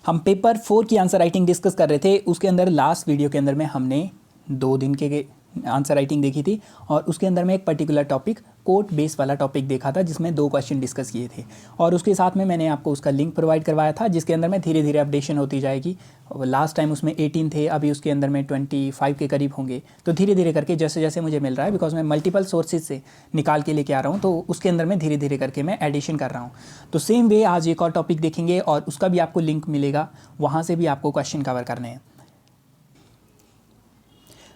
हम पेपर 4 की answer writing discuss कर रहे थे। उसके अंदर लास्ट वीडियो के अंदर में हमने 2 दिन के आंसर राइटिंग देखी थी और उसके अंदर में एक पर्टिकुलर टॉपिक कोट बेस वाला टॉपिक देखा था जिसमें 2 क्वेश्चन डिस्कस किए थे और उसके साथ में मैंने आपको उसका लिंक प्रोवाइड करवाया था जिसके अंदर में धीरे धीरे अपडेशन होती जाएगी। लास्ट टाइम उसमें 18 थे, अभी उसके अंदर में 25 के करीब होंगे। तो धीरे धीरे करके जैसे जैसे मुझे मिल रहा है, बिकॉज मैं मल्टीपल सोर्सेज से निकाल के लेके आ रहा हूँ, तो उसके अंदर में धीरे धीरे करके मैं एडिशन कर रहा हूँ। तो सेम वे आज एक और टॉपिक देखेंगे और उसका भी आपको लिंक मिलेगा, वहाँ से भी आपको क्वेश्चन कवर करने हैं।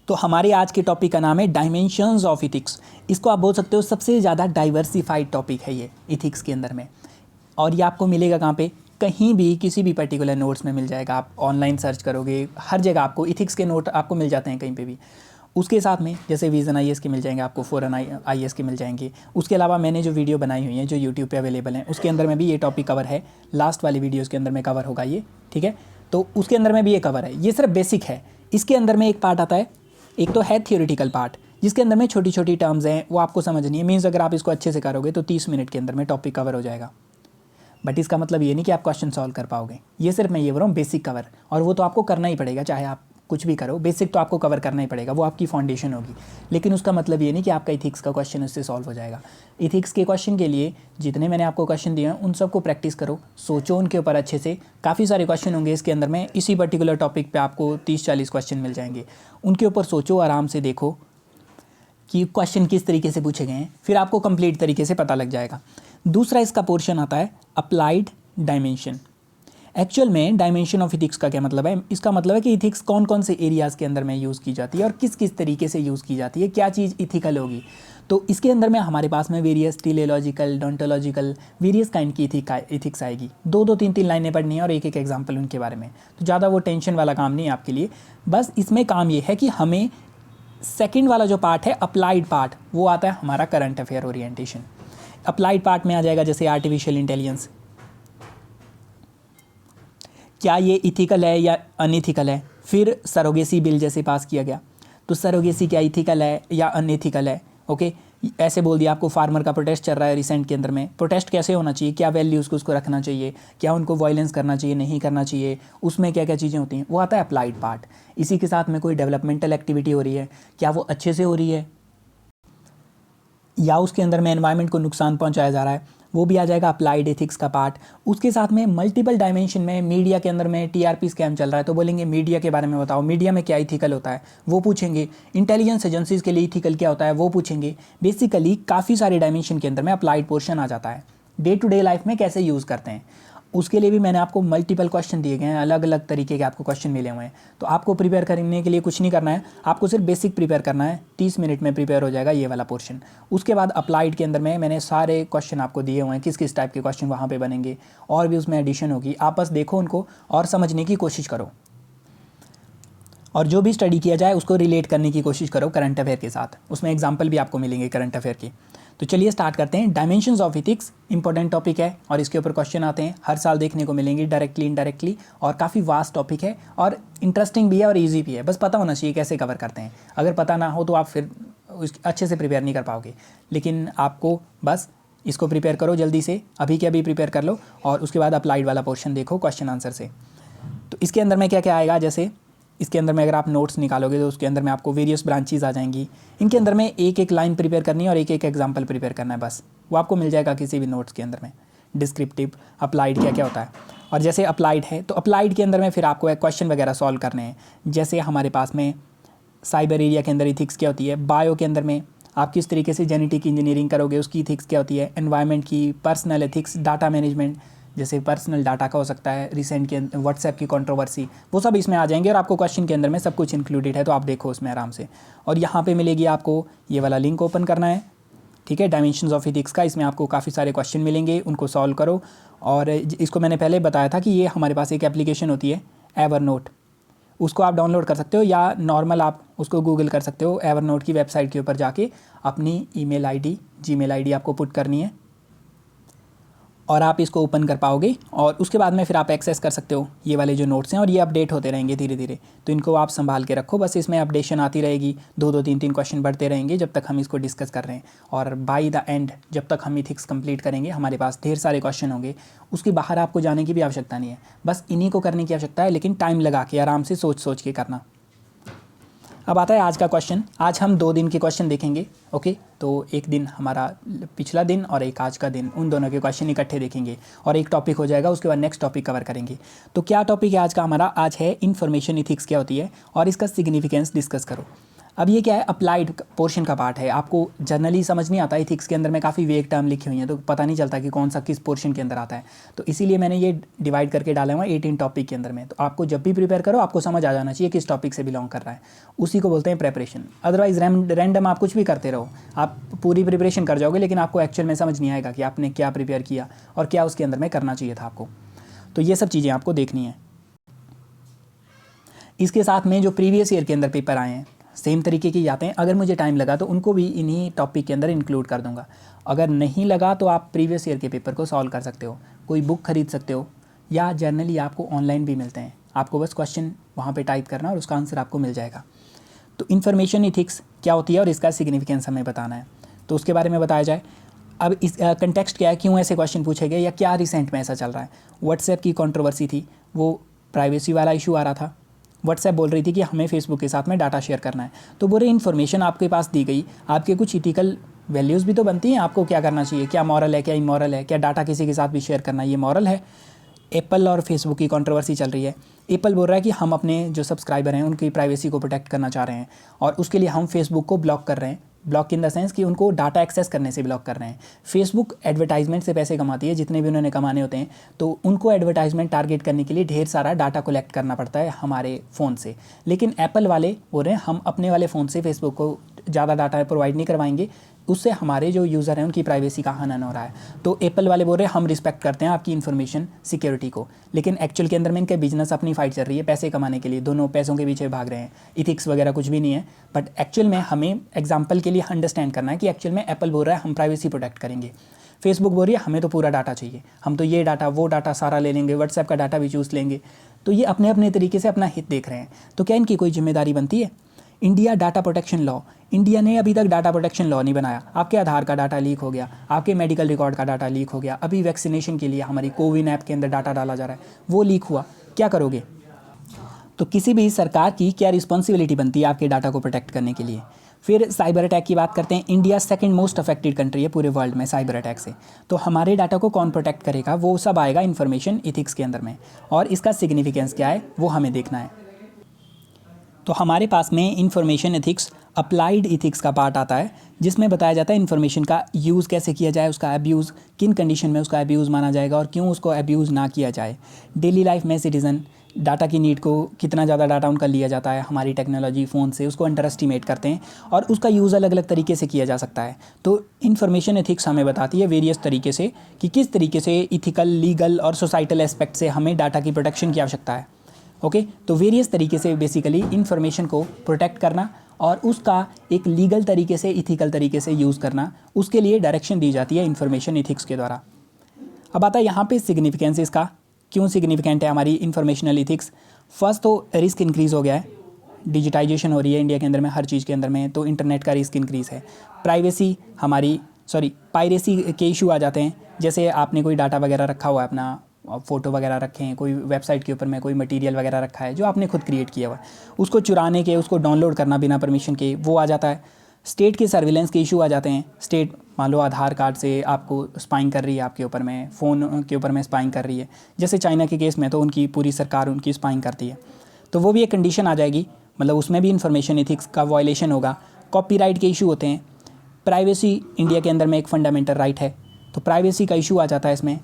तो हमारे आज के टॉपिक का नाम है डायमेंशंस ऑफ इथिक्स। इसको आप बोल सकते हो सबसे ज़्यादा डाइवर्सिफाइड टॉपिक है ये इथिक्स के अंदर में। और ये आपको मिलेगा कहाँ पे? कहीं भी किसी भी पर्टिकुलर नोट्स में मिल जाएगा। आप ऑनलाइन सर्च करोगे, हर जगह आपको इथिक्स के नोट आपको मिल जाते हैं कहीं पे भी। उसके साथ में जैसे विजन IAS के मिल जाएंगे, आपको फॉरेन IAS के मिल जाएंगे। उसके अलावा मैंने जो वीडियो बनाई हुई है जो यूट्यूब पे अवेलेबल हैं, उसके अंदर में भी ये टॉपिक कवर है। लास्ट वाली वीडियोज़ के अंदर में कवर होगा ये, ठीक है। तो उसके अंदर में भी ये कवर है। ये सिर्फ बेसिक है। इसके अंदर में एक पार्ट आता है, एक तो है थियोरेटिकल पार्ट जिसके अंदर में छोटी छोटी टर्म्स हैं, वो आपको समझनी है। मीन्स अगर आप इसको अच्छे से करोगे तो 30 मिनट के अंदर में टॉपिक कवर हो जाएगा। बट इसका मतलब ये नहीं कि आप क्वेश्चन सॉल्व कर पाओगे। ये सिर्फ मैं ये बोल रहा हूँ बेसिक कवर, और वो तो आपको करना ही पड़ेगा, चाहे आप कुछ भी करो, बेसिक तो आपको कवर करना ही पड़ेगा, वो आपकी फाउंडेशन होगी। लेकिन उसका मतलब ये नहीं कि आपका इथिक्स का क्वेश्चन उससे सॉल्व हो जाएगा। इथिक्स के क्वेश्चन के लिए जितने मैंने आपको क्वेश्चन दिए हैं उन सबको प्रैक्टिस करो, सोचो उनके ऊपर अच्छे से। काफ़ी सारे क्वेश्चन होंगे इसके अंदर में, इसी पर्टिकुलर टॉपिक पे आपको 30-40 क्वेश्चन मिल जाएंगे। उनके ऊपर सोचो, आराम से देखो कि क्वेश्चन किस तरीके से पूछे गए हैं, फिर आपको कंप्लीट तरीके से पता लग जाएगा। दूसरा इसका पोर्शन आता है अप्लाइड डायमेंशन। एक्चुअल में डायमेंशन ऑफ इथिक्स का क्या मतलब है? इसका मतलब है कि इथिक्स कौन कौन से एरियाज़ के अंदर में यूज़ की जाती है और किस किस तरीके से यूज़ की जाती है, क्या चीज़ इथिकल होगी। तो इसके अंदर में हमारे पास में वेरियस टेलियोलॉजिकल, डोंटोलॉजिकल, वेरियस काइंड की इथिक्स आएगी। 2-2 3-3 लाइनें पढ़नी है और एक एक एग्जाम्पल उनके बारे में। तो ज़्यादा वो टेंशन वाला काम नहीं है आपके लिए। बस इसमें काम ये है कि हमें सेकेंड वाला जो पार्ट है अप्लाइड पार्ट, वो आता है हमारा current affair orientation. Applied part में आ जाएगा जैसे आर्टिफिशियल इंटेलिजेंस, क्या ये इथिकल है या अनइथिकल है। फिर सरोगेसी बिल जैसे पास किया गया, तो सरोगेसी क्या इथिकल है या अनइथिकल है। ओके, ऐसे बोल दिया आपको फार्मर का प्रोटेस्ट चल रहा है रिसेंट के अंदर में, प्रोटेस्ट कैसे होना चाहिए, क्या वैल्यूज़ को उसको रखना चाहिए, क्या उनको वायलेंस करना चाहिए, नहीं करना चाहिए, उसमें क्या क्या चीज़ें होती हैं, वो आता है अप्लाइड पार्ट। इसी के साथ में कोई डेवलपमेंटल एक्टिविटी हो रही है, क्या वो अच्छे से हो रही है या उसके अंदर में एनवायरनमेंट को नुकसान पहुंचाया जा रहा है, वो भी आ जाएगा अप्लाइड एथिक्स का पार्ट। उसके साथ में मल्टीपल डायमेंशन में मीडिया के अंदर में TRP स्कैम चल रहा है, तो बोलेंगे मीडिया के बारे में बताओ, मीडिया में क्या इथिकल होता है वो पूछेंगे। इंटेलिजेंस एजेंसीज के लिए इथिकल क्या होता है वो पूछेंगे। बेसिकली काफ़ी सारे डायमेंशन के अंदर में अप्लाइड पोर्शन आ जाता है। डे टू डे लाइफ में कैसे यूज़ करते हैं उसके लिए भी मैंने आपको मल्टीपल क्वेश्चन दिए गए हैं, अलग अलग तरीके के आपको क्वेश्चन मिले हुए हैं। तो आपको प्रिपेयर करने के लिए कुछ नहीं करना है, आपको सिर्फ बेसिक प्रिपेयर करना है। 30 मिनट में प्रिपेयर हो जाएगा ये वाला पोर्शन। उसके बाद अप्लाइड के अंदर में मैंने सारे क्वेश्चन आपको दिए हुए हैं, किस किस टाइप के क्वेश्चन वहाँ पे बनेंगे, और भी उसमें एडिशन होगी। आप बस देखो उनको और समझने की कोशिश करो, और जो भी स्टडी किया जाए उसको रिलेट करने की कोशिश करो करंट अफेयर के साथ। उसमें एग्जाम्पल भी आपको मिलेंगे करंट अफेयर की। तो चलिए स्टार्ट करते हैं। Dimensions of ethics important topic है और इसके ऊपर क्वेश्चन आते हैं, हर साल देखने को मिलेंगे डायरेक्टली इनडायरेक्टली, और काफ़ी वास्ट टॉपिक है और इंटरेस्टिंग भी है और ईजी भी है। बस पता होना चाहिए कैसे कवर करते हैं। अगर पता ना हो तो आप फिर अच्छे से प्रिपेयर नहीं कर पाओगे। लेकिन आपको बस इसको प्रिपेयर करो जल्दी से, अभी के अभी प्रिपेयर कर लो, और उसके बाद अप्लाइड वाला पोर्शन देखो क्वेश्चन आंसर से। तो इसके अंदर में क्या क्या आएगा, जैसे इसके अंदर में अगर आप नोट्स निकालोगे तो उसके अंदर में आपको वेरियस ब्रांचेस आ जाएंगी। इनके अंदर में एक एक लाइन प्रिपेयर करनी है और एक एक एग्जांपल प्रिपेयर करना है, बस वो आपको मिल जाएगा किसी भी नोट्स के अंदर में। डिस्क्रिप्टिव, अप्लाइड क्या क्या होता है। और जैसे अप्लाइड है तो अप्लाइड के अंदर में फिर आपको एक क्वेश्चन वगैरह सॉल्व करने हैं। जैसे हमारे पास में साइबर एरिया के अंदर इथिक्स क्या होती है, बायो के अंदर में आप किस तरीके से जेनेटिक इंजीनियरिंग करोगे उसकी इथिक्स क्या होती है, एनवायरनमेंट की, पर्सनल एथिक्स, डाटा मैनेजमेंट जैसे पर्सनल डाटा का हो सकता है, रिसेंट के व्हाट्सएप की कंट्रोवर्सी, वो सब इसमें आ जाएंगे और आपको क्वेश्चन के अंदर में सब कुछ इंक्लूडेड है। तो आप देखो उसमें आराम से, और यहाँ पे मिलेगी आपको ये वाला लिंक ओपन करना है, ठीक है, डायमेंशंस ऑफ इथिक्स का। इसमें आपको काफ़ी सारे क्वेश्चन मिलेंगे, उनको सॉल्व करो। और इसको मैंने पहले बताया था कि ये हमारे पास एक एप्लीकेशन होती है एवरनोट, उसको आप डाउनलोड कर सकते हो या नॉर्मल आप उसको गूगल कर सकते हो। एवरनोट की वेबसाइट के ऊपर जाके अपनी ईमेल आईडी, जीमेल आईडी आपको पुट करनी है, और आप इसको ओपन कर पाओगे और उसके बाद में फिर आप एक्सेस कर सकते हो ये वाले जो नोट्स हैं, और ये अपडेट होते रहेंगे धीरे धीरे। तो इनको आप संभाल के रखो, बस इसमें अपडेशन आती रहेगी, 2-2 3-3 क्वेश्चन बढ़ते रहेंगे जब तक हम इसको डिस्कस कर रहे हैं। और बाय द एंड जब तक हम इथिक्स कंप्लीट करेंगे हमारे पास ढेर सारे क्वेश्चन होंगे, उसके बाहर आपको जाने की भी आवश्यकता नहीं है, बस इन्हीं को करने की आवश्यकता है, लेकिन टाइम लगा के आराम से सोच सोच के करना। अब आता है आज का क्वेश्चन। आज हम 2 दिन के क्वेश्चन देखेंगे। ओके, तो एक दिन हमारा पिछला दिन और एक आज का दिन, उन दोनों के क्वेश्चन इकट्ठे देखेंगे और एक टॉपिक हो जाएगा, उसके बाद नेक्स्ट टॉपिक कवर करेंगे। तो क्या टॉपिक है आज का हमारा? आज है इन्फॉर्मेशन इथिक्स क्या होती है और इसका सिग्निफिकेंस डिस्कस करो। अब ये क्या है? अप्लाइड पोर्शन का पार्ट है। आपको जनरली समझ नहीं आता, इथिक्स के अंदर में काफ़ी वेग टर्म लिखी हुई हैं, तो पता नहीं चलता कि कौन सा किस पोर्शन के अंदर आता है। तो इसीलिए मैंने ये डिवाइड करके डाला हुआ 18 टॉपिक के अंदर में। तो आपको जब भी प्रिपेयर करो आपको समझ आ जाना चाहिए किस टॉपिक से बिलोंग कर रहा है, उसी को बोलते हैं प्रेपरेशन। अदरवाइज रैंडम आप कुछ भी करते रहो, आप पूरी प्रिपरेशन कर जाओगे लेकिन आपको एक्चुअल में समझ नहीं आएगा कि आपने क्या प्रिपेयर किया और क्या उसके अंदर में करना चाहिए था आपको। तो ये सब चीज़ें आपको देखनी है। इसके साथ में जो प्रीवियस ईयर के अंदर पेपर आए हैं सेम तरीके के आते हैं, अगर मुझे टाइम लगा तो उनको भी इन्हीं टॉपिक के अंदर इंक्लूड कर दूंगा। अगर नहीं लगा तो आप प्रीवियस ईयर के पेपर को सॉल्व कर सकते हो, कोई बुक खरीद सकते हो, या जनरली आपको ऑनलाइन भी मिलते हैं। आपको बस क्वेश्चन वहाँ पे टाइप करना और उसका आंसर आपको मिल जाएगा। तो इन्फॉर्मेशन इथिक्स क्या होती है और इसका सिग्निफिकेंस हमें बताना है, तो उसके बारे में बताया जाए। अब इस कंटेक्स्ट क्या है, क्यों ऐसे क्वेश्चन पूछे गए या क्या रिसेंट में ऐसा चल रहा है। व्हाट्सएप की कंट्रोवर्सी थी, वो प्राइवेसी वाला इशू आ रहा था। व्हाट्सएप बोल रही थी कि हमें फेसबुक के साथ में डाटा शेयर करना है, तो बोले इन्फॉर्मेशन आपके पास दी गई, आपके कुछ इथिकल वैल्यूज़ भी तो बनती हैं, आपको क्या करना चाहिए, क्या मॉरल है क्या इमॉरल है, क्या डाटा किसी के साथ भी शेयर करना ये मॉरल है। एप्पल और फेसबुक की कंट्रोवर्सी चल रही है। एप्पल बोल रहा है कि हम अपने जो सब्सक्राइबर हैं उनकी प्राइवेसी को प्रोटेक्ट करना चाह रहे हैं और उसके लिए हम फेसबुक को ब्लॉक कर रहे हैं। ब्लॉक इन द सेंस कि उनको डाटा एक्सेस करने से ब्लॉक कर रहे हैं। फेसबुक एडवर्टाइजमेंट से पैसे कमाती है, जितने भी उन्होंने कमाने होते हैं, तो उनको एडवर्टाइजमेंट टारगेट करने के लिए ढेर सारा डाटा कलेक्ट करना पड़ता है हमारे फ़ोन से। लेकिन एप्पल वाले बोल रहे हैं हम अपने वाले फ़ोन से फेसबुक को ज़्यादा डाटा प्रोवाइड नहीं करवाएंगे, उससे हमारे जो यूज़र हैं उनकी प्राइवेसी का हनन हो रहा है। तो एप्पल वाले बोल रहे हैं हम रिस्पेक्ट करते हैं आपकी इन्फॉर्मेशन सिक्योरिटी को, लेकिन एक्चुअल के अंदर में इनके बिजनेस अपनी फाइट चल रही है पैसे कमाने के लिए, दोनों पैसों के पीछे भाग रहे हैं। इथिक्स वगैरह कुछ भी नहीं है, बट एक्चुअल में हमें एग्जाम्पल के लिए अंडरस्टैंड करना है कि एक्चुअल में एप्पल बोल रहा है हम प्राइवेसी प्रोटेक्ट करेंगे, फेसबुक बोल रही है हमें तो पूरा डाटा चाहिए, हम तो ये डाटा वो डाटा सारा ले लेंगे, व्हाट्सएप का डाटा भी चूज़ लेंगे। तो ये अपने अपने तरीके से अपना हित देख रहे हैं। तो क्या इनकी कोई जिम्मेदारी बनती है? India data protection law, India ने अभी तक डाटा प्रोटेक्शन लॉ नहीं बनाया। आपके आधार का डाटा लीक हो गया, आपके मेडिकल रिकॉर्ड का डाटा लीक हो गया, अभी वैक्सीनेशन के लिए हमारी कोविन ऐप के अंदर डाटा डाला जा रहा है, वो लीक हुआ, क्या करोगे? तो किसी भी सरकार की क्या रिस्पॉन्सिबिलिटी बनती है आपके डाटा को प्रोटेक्ट करने के लिए। फिर साइबर अटैक की बात करते हैं। India second most affected country है पूरे वर्ल्ड में साइबर अटैक से। तो हमारे डाटा को कौन प्रोटेक्ट करेगा, वो सब आएगा इन्फॉर्मेशन इथिक्स के अंदर में, और इसका सिग्निफिकेंस क्या है वो हमें देखना है। तो हमारे पास में इन्फॉर्मेशन एथिक्स अप्लाइड इथिक्स का पार्ट आता है, जिसमें बताया जाता है इन्फॉर्मेशन का यूज़ कैसे किया जाए, उसका अब्यूज़ किन कंडीशन में उसका अब्यूज़ माना जाएगा और क्यों उसको अब्यूज़ ना किया जाए। डेली लाइफ में सिटीज़न डाटा की नीड को, कितना ज़्यादा डाटा उनका लिया जाता है हमारी टेक्नोलॉजी फ़ोन से, उसको अंडर एस्टिमेट करते हैं और उसका यूज़ अलग अलग तरीके से किया जा सकता है। तो इन्फॉर्मेशन एथिक्स हमें बताती है वेरियस तरीके से कि किस तरीके से इथिकल, लीगल और सोसाइटल एस्पेक्ट से हमें डाटा की प्रोटेक्शन की आवश्यकता है। ओके, तो वेरियस तरीके से बेसिकली इन्फॉर्मेशन को प्रोटेक्ट करना और उसका एक लीगल तरीके से, इथिकल तरीके से यूज़ करना, उसके लिए डायरेक्शन दी जाती है इन्फॉर्मेशन इथिक्स के द्वारा। अब आता है यहाँ पे सिग्निफिकेंस, इसका क्यों सिग्निफिकेंट है हमारी इन्फॉर्मेशनल इथिक्स। फर्स्ट तो रिस्क इंक्रीज़ हो गया है, डिजिटाइजेशन हो रही है इंडिया के अंदर में हर चीज़ के अंदर में, तो इंटरनेट का रिस्क इंक्रीज़ है। प्राइवेसी पायरेसी के इशू आ जाते हैं, जैसे आपने कोई डाटा वगैरह रखा हुआ है, अपना फ़ोटो वगैरह रखे हैं, कोई वेबसाइट के ऊपर में कोई मटेरियल वगैरह रखा है जो आपने खुद क्रिएट किया हुआ है, उसको चुराने के, उसको डाउनलोड करना बिना परमिशन के, वो आ जाता है। स्टेट के सर्विलेंस के इशू आ जाते हैं। स्टेट मान लो आधार कार्ड से आपको स्पाइंग कर रही है, आपके ऊपर में फ़ोन के ऊपर में स्पाइंग कर रही है, जैसे चाइना के केस में तो उनकी पूरी सरकार उनकी स्पाइंग करती है, तो वो भी एक कंडीशन आ जाएगी, मतलब उसमें भी इन्फॉर्मेशन इथिक्स का वायलेशन होगा। कॉपीराइट के इशू होते हैं। प्राइवेसी इंडिया के अंदर में एक फंडामेंटल राइट है, तो प्राइवेसी का इशू आ जाता है इसमें।